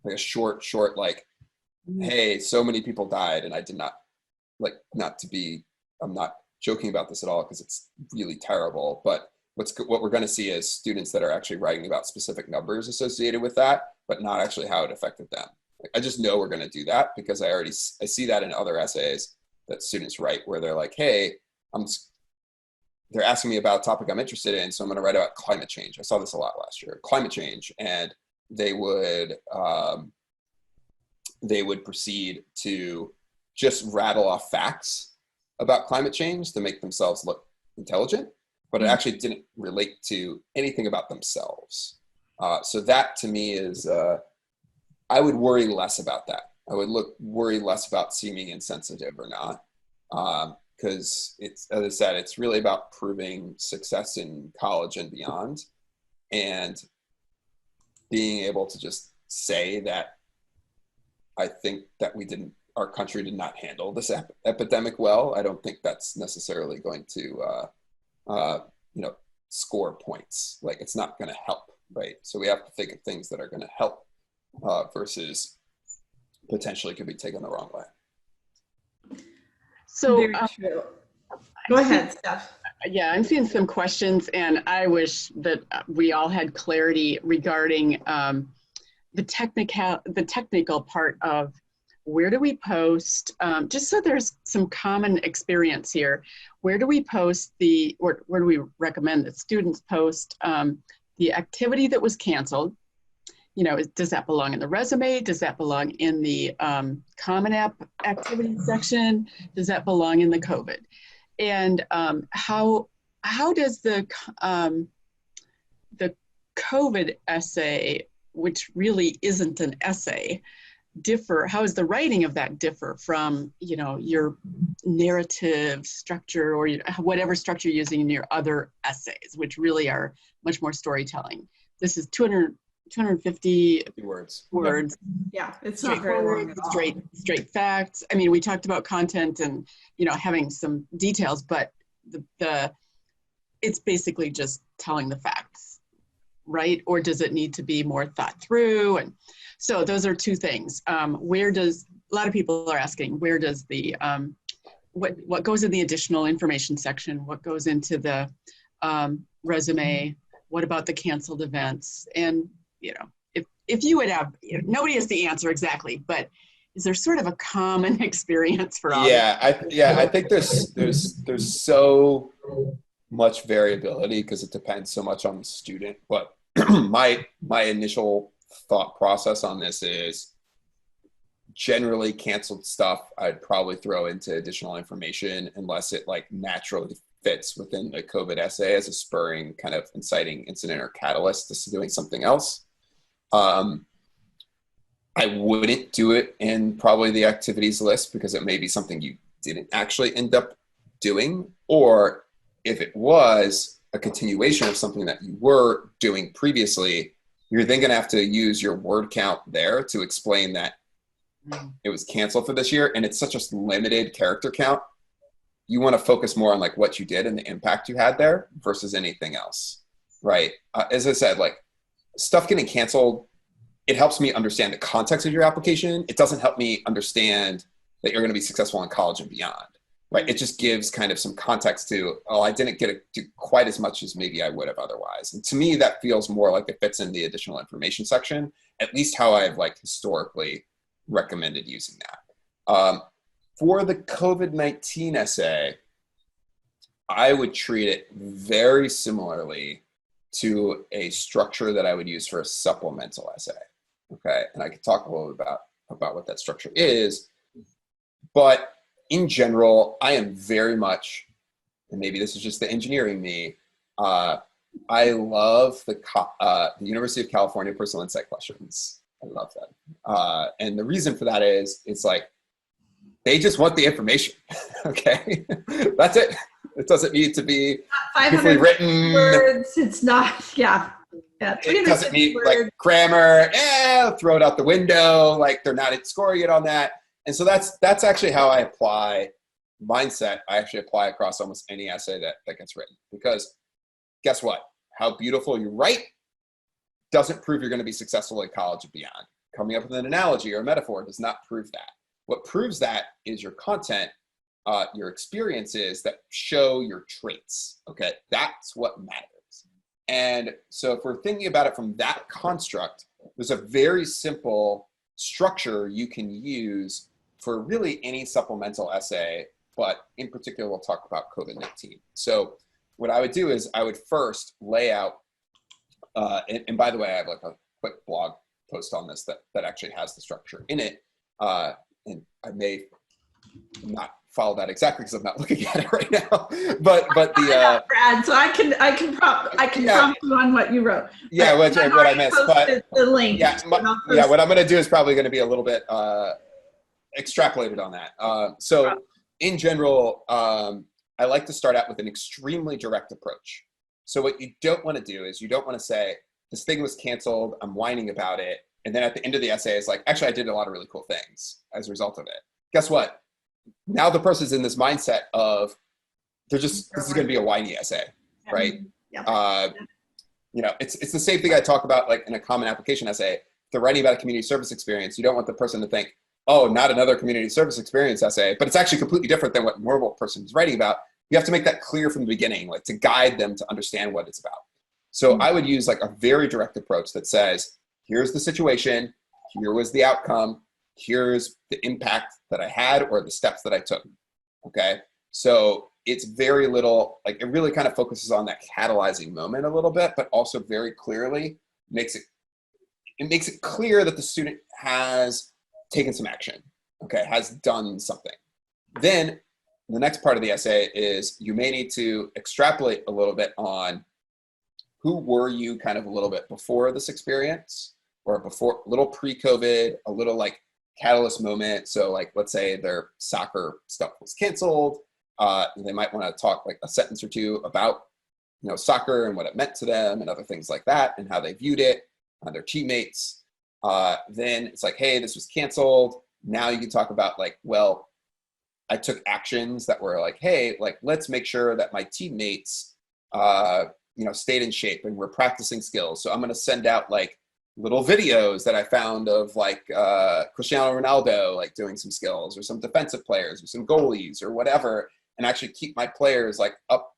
like a short, like, hey, so many people died, and I did not, like, I'm not joking about this at all because it's really terrible, but what we're going to see is students that are actually writing about specific numbers associated with that, but not actually how it affected them. Like, I just know we're going to do that because I see that in other essays that students write where they're like, hey, they're asking me about a topic I'm interested in, so I'm going to write about climate change. I saw this a lot last year, climate change, and they would proceed to just rattle off facts about climate change to make themselves look intelligent, but it actually didn't relate to anything about themselves. So that to me is, I would worry less about that. I would worry less about seeming insensitive or not. Because it's, as I said, it's really about proving success in college and beyond, and being able to just say that I think that our country did not handle this epidemic well. I don't think that's necessarily going to, score points. Like, it's not going to help, right? So we have to think of things that are going to help versus potentially could be taken the wrong way. So Very true. Go ahead, Steph. Yeah, I'm seeing some questions, and I wish that we all had clarity regarding the technical part of where do we post, just so there's some common experience here. Where do we post where do we recommend that students post the activity that was canceled? Does that belong in the resume? Does that belong in the Common App activity section? Does that belong in the COVID? And how does the COVID essay, which really isn't an essay, differ? How does the writing of that differ from your narrative structure or whatever structure you're using in your other essays, which really are much more storytelling? This is 250 words. Yeah, it's not very long at all. Straight facts. I mean, we talked about content and having some details, but it's basically just telling the facts, right? Or does it need to be more thought through? And so those are two things. A lot of people are asking, where does the what goes in the additional information section? What goes into the resume? What about the canceled events? And if you would have, nobody has the answer exactly, but is there sort of a common experience for all? I think there's so much variability because it depends so much on the student. But my initial thought process on this is generally canceled stuff I'd probably throw into additional information unless it like naturally fits within the COVID essay as a spurring kind of inciting incident or catalyst to doing something else. I wouldn't do it in probably the activities list because it may be something you didn't actually end up doing, or if it was a continuation of something that you were doing previously, you're then going to have to use your word count there to explain that it was canceled for this year, and it's such a limited character count. You want to focus more on like what you did and the impact you had there versus anything else, right? As I said, like stuff getting canceled, it helps me understand the context of your application. It doesn't help me understand that you're going to be successful in college and beyond, right? It just gives kind of some context to, I didn't get to do quite as much as maybe I would have otherwise. And to me, that feels more like it fits in the additional information section, at least how I've like historically recommended using that. For the COVID-19 essay, I would treat it very similarly to a structure that I would use for a supplemental essay. Okay, and I could talk a little bit about what that structure is, But in general, I am very much, and maybe this is just the engineering me, I love the University of California personal insight questions. I love them. And the reason for that is, it's like, they just want the information, okay? That's it. It doesn't need to be 500 written. words. It's not, yeah. It doesn't need like grammar, throw it out the window. Like, they're not scoring it on that. And so that's actually how I apply mindset. I actually apply across almost any essay that gets written, because guess what? How beautiful you write doesn't prove you're going to be successful in college and beyond. Coming up with an analogy or a metaphor does not prove that. What proves that is your content, your experiences that show your traits, okay? That's what matters. And so if we're thinking about it from that construct, there's a very simple structure you can use for really any supplemental essay, but in particular, we'll talk about COVID-19. So what I would do is I would first lay out, and by the way, I have like a quick blog post on this that actually has the structure in it. And I may not follow that exactly because I'm not looking at it right now. But the Brad, so I can prompt you on what you wrote. Yeah, what I missed. But the link. Yeah, what I'm going to do is probably going to be a little bit extrapolated on that. So in general, I like to start out with an extremely direct approach. So what you don't want to do is you don't want to say, this thing was canceled, I'm whining about it. And then at the end of the essay, it's like, actually, I did a lot of really cool things as a result of it. Guess what? Now the person's in this mindset of, this is going to be a whiny essay, right? Yeah. You know, it's the same thing I talk about like in a common application essay. If they're writing about a community service experience, you don't want the person to think, oh, not another community service experience essay, but it's actually completely different than what normal person is writing about. You have to make that clear from the beginning, like to guide them to understand what it's about. So I would use like a very direct approach that says, here's the situation, here was the outcome, here's the impact that I had or the steps that I took, okay? So it's very little, like it really kind of focuses on that catalyzing moment a little bit, but also very clearly makes it clear that the student has taken some action, okay, has done something. Then the next part of the essay is you may need to extrapolate a little bit on who were you kind of a little bit before this experience, or before, a little pre-COVID, a little like catalyst moment. So like, let's say their soccer stuff was canceled. They might want to talk like a sentence or two about, you know, soccer and what it meant to them and other things like that and how they viewed it, their teammates. Then it's like, hey, this was canceled. Now you can talk about like, well, I took actions that were like, hey, like, let's make sure that my teammates, you know, stayed in shape and we're practicing skills. So I'm going to send out like little videos that I found of like Cristiano Ronaldo, like doing some skills, or some defensive players or some goalies or whatever, and actually keep my players like up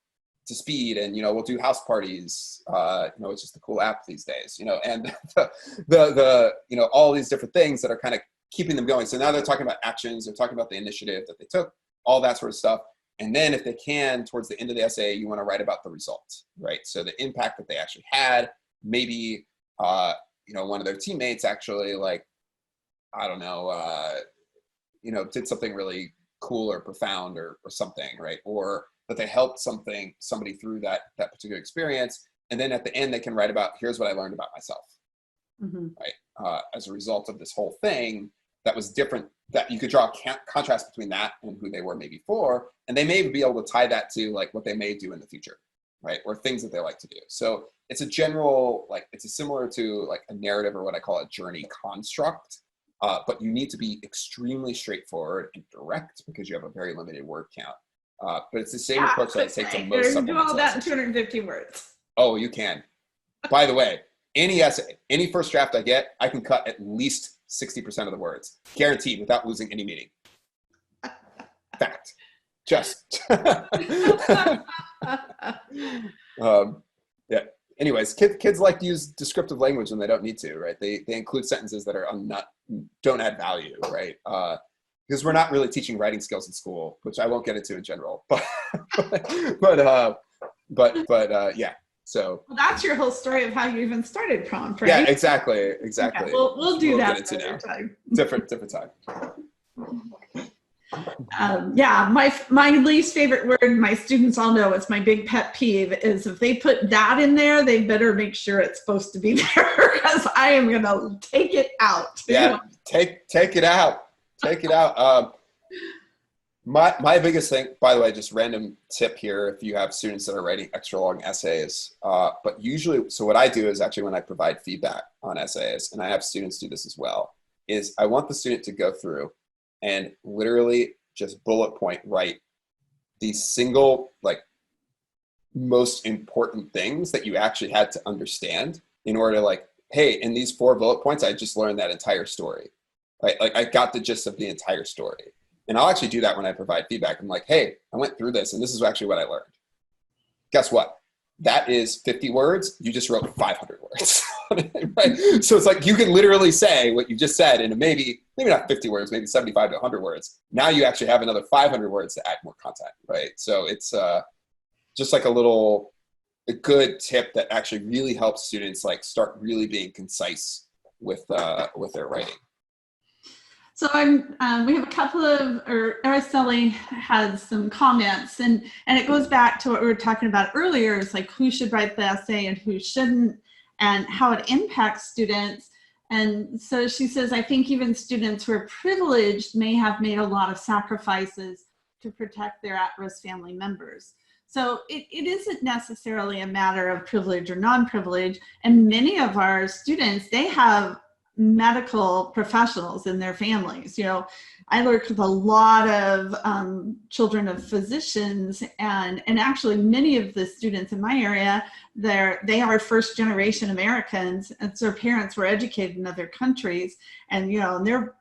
to speed. And, you know, we'll do house parties, you know, it's just a cool app these days, you know, and the you know, all these different things that are kind of keeping them going. So now they're talking about actions, they're talking about the initiative that they took, all that sort of stuff. And then if they can, towards the end of the essay, you want to write about the result, right? So the impact that they actually had, maybe, you know, one of their teammates actually like, I don't know, you know, did something really cool or profound or something, right? Or that they helped somebody through that particular experience. And then at the end, they can write about, here's what I learned about myself, right? As a result of this whole thing that was different, that you could draw a contrast between that and who they were maybe before. And they may be able to tie that to like what they may do in the future, right? Or things that they like to do. So it's a general, like, it's similar to like a narrative or what I call a journey construct, but you need to be extremely straightforward and direct because you have a very limited word count. But it's the same approach that I take to most supplemental do all that in essays. 250 words. Oh, you can. By the way, any essay, any first draft I get, I can cut at least 60% of the words, guaranteed, without losing any meaning. Fact. Just. Yeah. Anyways, kids like to use descriptive language when they don't need to, right? They include sentences that are don't add value, right? Because we're not really teaching writing skills in school, which I won't get into in general. But yeah. So well, that's your whole story of how you even started prompt, right? Yeah, exactly. Yeah, we'll do that another time. Different time. Yeah, my least favorite word, my students all know it's my big pet peeve, is if they put that in there, they better make sure it's supposed to be there because I am going to take it out. Yeah, take it out. Take it out. My biggest thing, by the way, just random tip here, if you have students that are writing extra long essays, but usually, so what I do is actually when I provide feedback on essays, and I have students do this as well, is I want the student to go through and literally just bullet point write the single, like, most important things that you actually had to understand in order to, like, hey, in these 4 bullet points, I just learned that entire story, right? Like, I got the gist of the entire story. And I'll actually do that when I provide feedback. I'm like, hey, I went through this and this is actually what I learned. Guess what? That is 50 words. You just wrote 500 words. Right? So it's like you can literally say what you just said in maybe not 50 words, maybe 75 to 100 words. Now you actually have another 500 words to add more content, right? So it's just like a good tip that actually really helps students like start really being concise with their writing. So we have a couple of, or Araceli has some comments, and it goes back to what we were talking about earlier. It's like who should write the essay and who shouldn't, and how it impacts students. And so she says, I think even students who are privileged may have made a lot of sacrifices to protect their at-risk family members. So it isn't necessarily a matter of privilege or non-privilege. And many of our students, they have medical professionals in their families. You know, I worked with a lot of children of physicians, and actually many of the students in my area, they are first generation Americans, and so their parents were educated in other countries, and you know, and their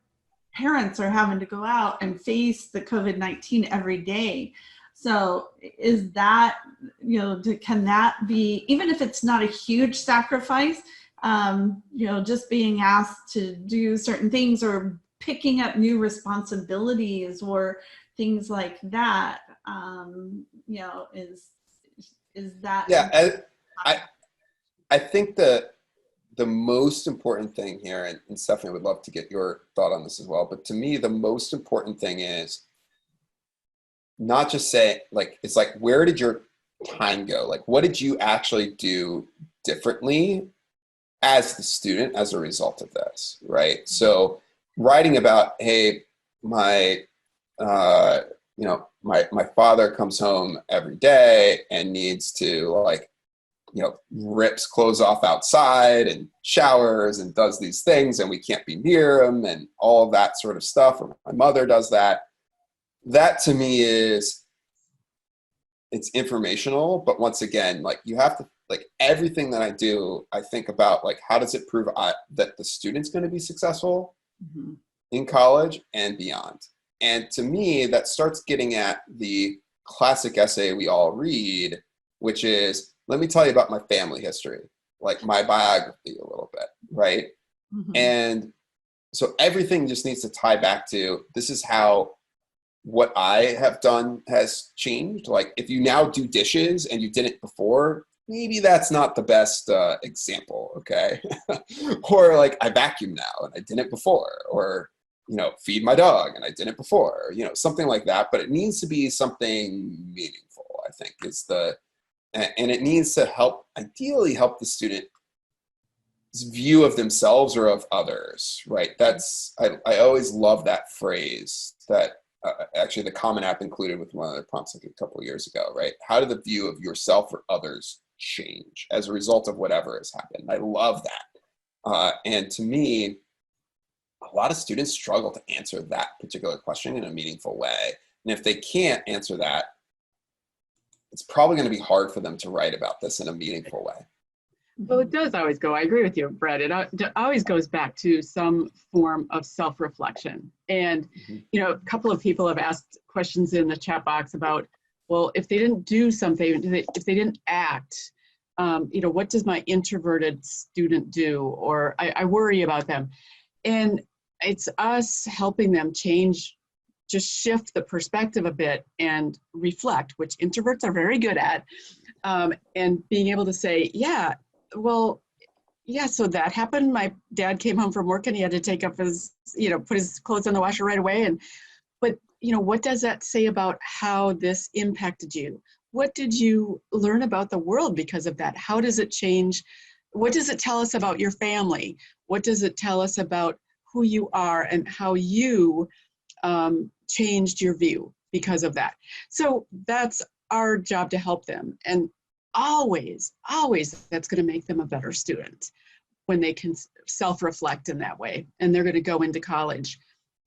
parents are having to go out and face the COVID-19 every day. So is that, you know, can that be, even if it's not a huge sacrifice, you know, just being asked to do certain things or picking up new responsibilities or things like that, you know, is that? Yeah, I think the most important thing here, and Stephanie would love to get your thought on this as well, but to me, the most important thing is not just say, like, it's like, where did your time go? Like, what did you actually do differently as the student as a result of this, right? So writing about, hey, my my father comes home every day and needs to, like, you know, rips clothes off outside and showers and does these things and we can't be near him and all of that sort of stuff, or my mother does that. That to me is, it's informational, but once again, like, you have to, like, everything that I do, I think about, like, how does it prove that the student's going to be successful in college and beyond? And to me, that starts getting at the classic essay we all read, which is, let me tell you about my family history, like my biography a little bit, right? And so everything just needs to tie back to, this is how what I have done has changed. Like, if you now do dishes and you didn't before, maybe that's not the best example, okay? Or like, I vacuum now and I didn't before, or, you know, feed my dog and I didn't before, you know, something like that. But it needs to be something meaningful, I think, and it needs to ideally help the student's view of themselves or of others, right? That's, I always love that phrase that actually the Common App included with one of their prompts like a couple of years ago, right? How did the view of yourself or others change as a result of whatever has happened? I love that. And to me, a lot of students struggle to answer that particular question in a meaningful way. And if they can't answer that, it's probably going to be hard for them to write about this in a meaningful way. Well, it does always go, I agree with you, Brett. It always goes back to some form of self-reflection. And, you know, a couple of people have asked questions in the chat box about, well, if they didn't do something, if they didn't act, you know, what does my introverted student do? Or I worry about them. And it's us helping them change, just shift the perspective a bit and reflect, which introverts are very good at, and being able to say, yeah, well, yeah, so that happened. My dad came home from work and he had to take up his, you know, put his clothes in the washer right away. But what does that say about how this impacted you? What did you learn about the world because of that? How does it change? What does it tell us about your family? What does it tell us about who you are and how you changed your view because of that? So that's our job, to help them. And always, that's going to make them a better student when they can self-reflect in that way. And they're going to go into college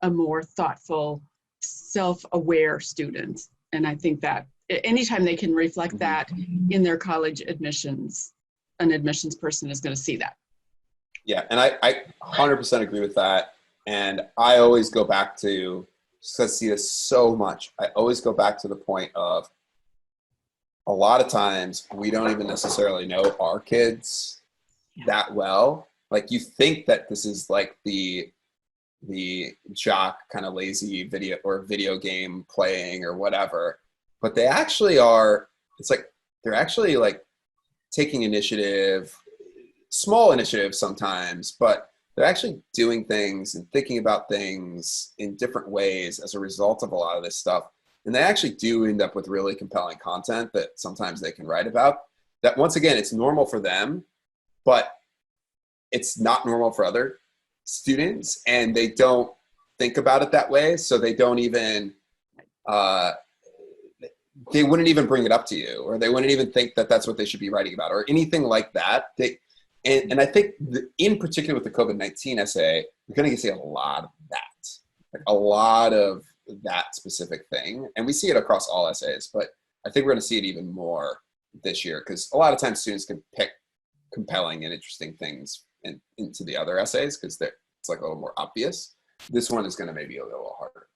a more thoughtful, self-aware student. And I think that anytime they can reflect that in their college admissions, an admissions person is going to see that. Yeah, and I 100% agree with that. And I always go back to, because I see this so much, I always go back to the point of, a lot of times we don't even necessarily know our kids that well. Like, you think that this is like the jock kind of lazy video game playing or whatever, but they actually are, it's like they're actually like taking initiative, small initiatives sometimes, but they're actually doing things and thinking about things in different ways as a result of a lot of this stuff. And they actually do end up with really compelling content that sometimes they can write about, that once again, it's normal for them, but it's not normal for other students, and they don't think about it that way. So they don't even, they wouldn't even bring it up to you, or they wouldn't even think that that's what they should be writing about or anything like that. And I think in particular with the COVID-19 essay, you're going to see a lot of that, like a lot of that specific thing. And we see it across all essays, but I think we're going to see it even more this year, because a lot of times students can pick compelling and interesting things into the other essays because it's like a little more obvious. This one is going to maybe a little harder.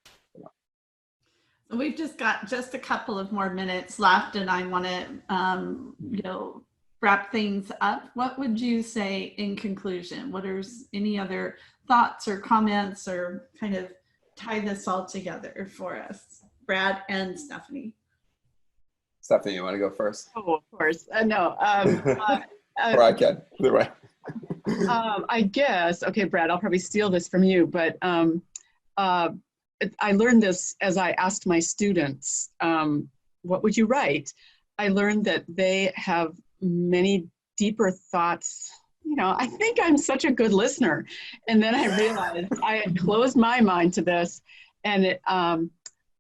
We've just got just a couple of more minutes left, and I want to wrap things up. What would you say in conclusion? What are any other thoughts or comments, or kind of tie this all together for us, Brad and Stephanie? Stephanie, you want to go first? Oh, of course. No. Or I can, either way. I guess, okay, Brad, I'll probably steal this from you, but I learned this as I asked my students, what would you write? I learned that they have many deeper thoughts. I think I'm such a good listener. And then I realized I had closed my mind to this, and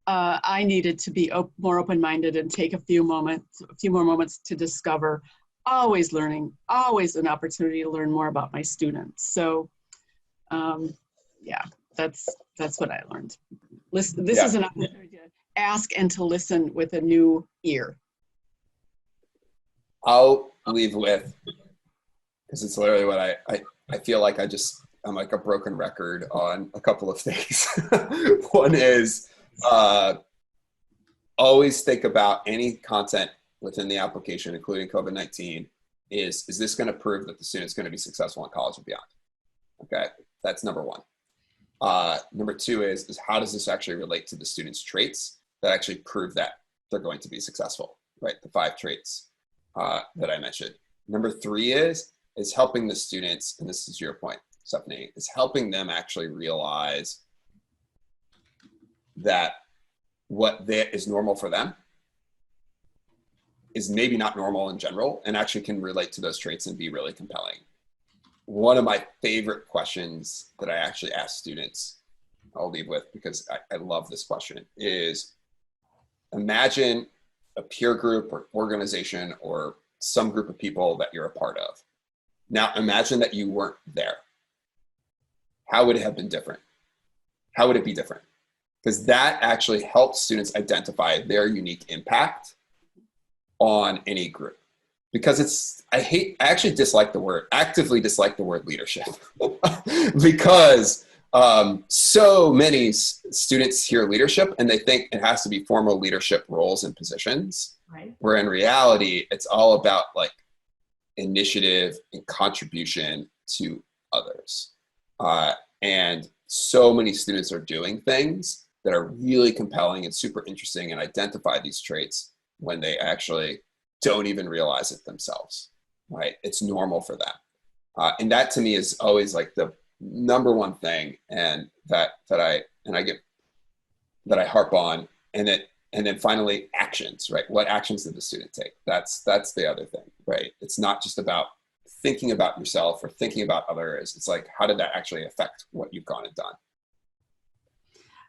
I needed to be more open-minded and take a few more moments to discover. Always learning, always an opportunity to learn more about my students. So, yeah, that's what I learned. This is an opportunity to ask and to listen with a new ear. I'll leave with, because it's literally what I feel like I'm like a broken record on a couple of things. One is always think about any content within the application, including COVID-19, is this going to prove that the student's going to be successful in college and beyond? Okay, that's number one. Number two is how does this actually relate to the student's traits that actually prove that they're going to be successful, right? The 5 traits that I mentioned. Number three is helping the students, and this is your point, Stephanie, is helping them actually realize that what is normal for them is maybe not normal in general, and actually can relate to those traits and be really compelling. One of my favorite questions that I actually ask students, I'll leave with because I love this question, is imagine a peer group or organization or some group of people that you're a part of. Now imagine that you weren't there. How would it have been different? How would it be different? Because that actually helps students identify their unique impact on any group. Because I actively dislike the word leadership because so many students hear leadership and they think it has to be formal leadership roles and positions, right? Where in reality, it's all about like initiative and contribution to others. And so many students are doing things that are really compelling and super interesting and identify these traits when they actually don't even realize it themselves, right? It's normal for them. And that to me is always like the number one thing, and that I get that I harp on, and then finally actions, right? What actions did the student take? That's the other thing, right? It's not just about thinking about yourself or thinking about others. It's like, how did that actually affect what you've gone and done?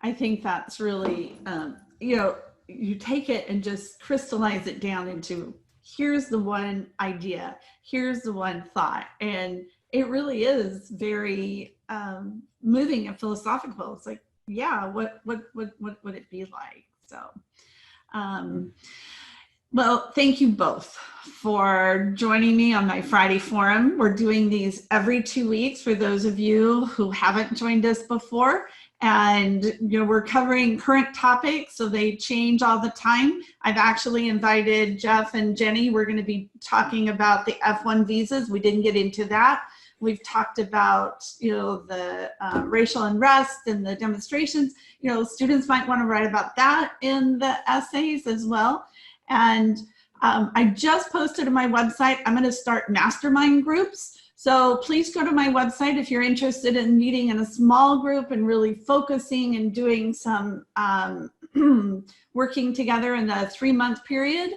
I think that's really, you know, you take it and just crystallize it down into, here's the one idea, here's the one thought. And it really is very moving and philosophical. It's like, yeah, what would it be like? So, well, thank you both for joining me on my Friday forum. We're doing these every 2 weeks for those of you who haven't joined us before. And you know, we're covering current topics, so they change all the time. I've actually invited Jeff and Jenny. We're going to be talking about the F1 visas. We didn't get into that. We've talked about, you know, the racial unrest and the demonstrations. You know, students might want to write about that in the essays as well. And I just posted on my website, I'm going to start mastermind groups. So please go to my website if you're interested in meeting in a small group and really focusing and doing some working together in a 3-month period.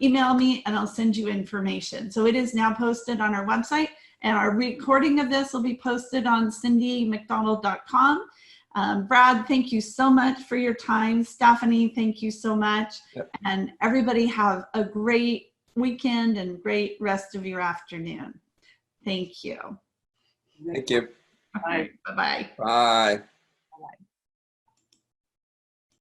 Email me and I'll send you information. So it is now posted on our website, and our recording of this will be posted on cindymcdonald.com. Brad, thank you so much for your time. Stephanie, thank you so much. Yep. And everybody have a great weekend and great rest of your afternoon. Thank you. Thank you. Bye. Bye-bye. Bye. Bye.